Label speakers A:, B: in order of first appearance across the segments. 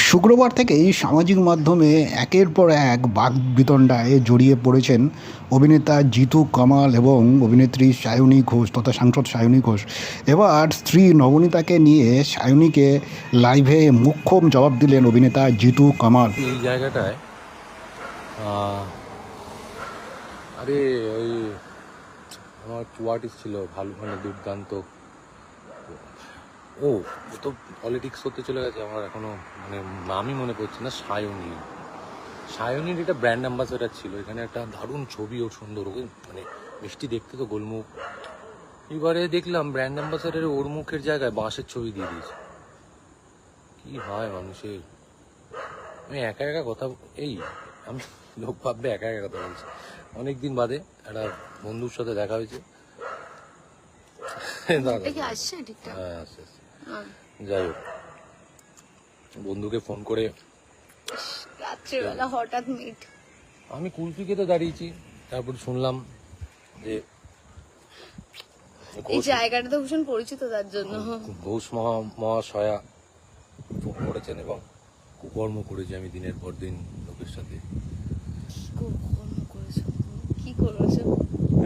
A: শুক্রবার থেকেই সামাজিক মাধ্যমে একের পর এক বাকবিতণ্ডায় জড়িয়ে পড়েছেন অভিনেতা জিতু কামাল এবং অভিনেত্রী সায়নী ঘোষ তথা সাংসদ সায়নী ঘোষ। এবার স্ত্রী নবনীতাকে নিয়ে সায়নীকে লাইভে মোক্ষম জবাব দিলেন অভিনেতা জিতু কামাল।
B: এই জায়গাটায় আরে ওই আমার আর্টিস্ট ছিল ভালো, মানে দুর্দান্ত। ও তো পলিটিক্স করতে চলে গেছে, আমার এখনো মানে নামই মনে পড়ছে না। সায়নীর এটা ব্র্যান্ড অ্যাম্বাসেডার ছিল। এখানে একটা দারুণ ছবি, ও সুন্দর, ওকে মানে মিষ্টি দেখতে তো, গোলমুখ। এবারে দেখলাম ব্র্যান্ড অ্যাম্বাসেডারে ওর মুখের জায়গায় বাঁশের ছবি দিয়ে দিয়েছে। কি হয় মানুষের! আমি একা একা কথা, আমি লোক ভাববে একা একা কথা বলছি। অনেকদিন বাদে একটা বন্ধুর সাথে দেখা হয়েছে। হ্যাঁ, যাই হোক, বন্ধুকে ফোন করে
C: রাত্রিবেলা হঠাৎ মিট।
B: আমি কুলফি খেতে দাঁড়িয়েছি, তারপর শুনলাম যে
C: এই জায়গাটা তো ভীষণ পরিচিত তার জন্য।
B: ঘোষ মহাশয়া ফোন করেছেন এবং কুকর্ম করেছি আমি দিনের পর দিন লোকের সাথে।
C: কি করেছো?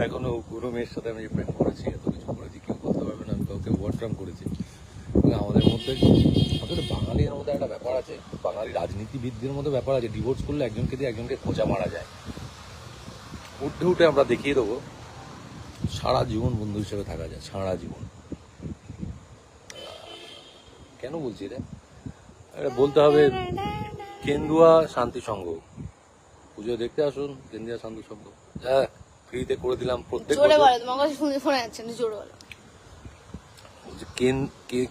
B: এখনো কোনো মেয়ের সাথে আমি প্রেম করেছি, এত কিছু করেছি, কেউ বলতে পারবে না আমি কাউকে ওয়ার্ড্রাম করেছি। আমাদের মধ্যে আসলে বাঙালির মধ্যে একটা ব্যাপার আছে, বাঙালি রাজনীতিবিদদের মধ্যে ব্যাপার আছে, ডিভোর্স করলে একজনকে দিয়ে একজনকে খোঁজা মারা যায়। উঠে উঠে আমরা দেখিয়ে দেবো সারা জীবন বন্ধু হিসেবে থাকা যায়, সারা জীবন। কেন বলছি এটা বলতে হবে, কেন্দুয়া শান্তি সংঘ পুজো দেখতে আসুন। কেন্দুয়া শান্তি সংঘ হ্যাঁ ফ্রিতে করে দিলাম প্রত্যেক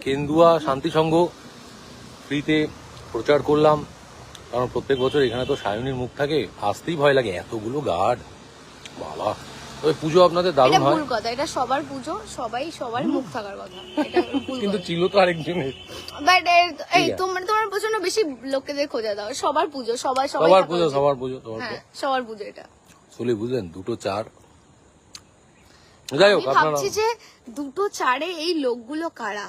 B: কেন্দুয়া শান্তি সংঘ ফ্রিতে প্রচার করলাম, কারণ প্রত্যেক বছর এখানে তো সায়নীর মুখ থাকে, আসতেই ভয় লাগে, এতগুলো গার্ড। বাবা, তবে পুজো আপনাদের দারুণ হয়।
C: ভুল কথা, এটা সবার পুজো, সবার মুখ থাকার কথা,
B: কিন্তু ছিল তো আরেকজনের।
C: বাট এই তোমার প্রচন্ড বেশি লোকেদের খোঁজা দাও। সবার পুজো, সবার পুজো সবার পুজো এটা
B: চলে, বুঝলেন? 2-4 যাই হোক, আপনারা
C: ভাবছি যে 2-4 এই লোকগুলো কারা,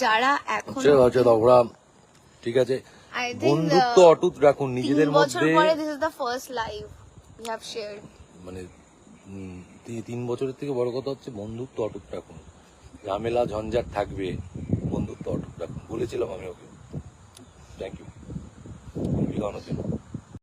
C: যারা এখন
B: ওরা ঠিক আছে, বন্ধুত্ব অটুট রাখুন নিজেদের মধ্যে।
C: This is the first live we have shared.
B: মানে 3 বছরের থেকে বড় কথা হচ্ছে বন্ধুত্ব অটুট রাখুন। ঝামেলা ঝঞ্ঝাট থাকবে, বন্ধুত্ব অটুট রাখুন। বলেছিলাম আমি ওকে। থ্যাংক ইউ জন্য।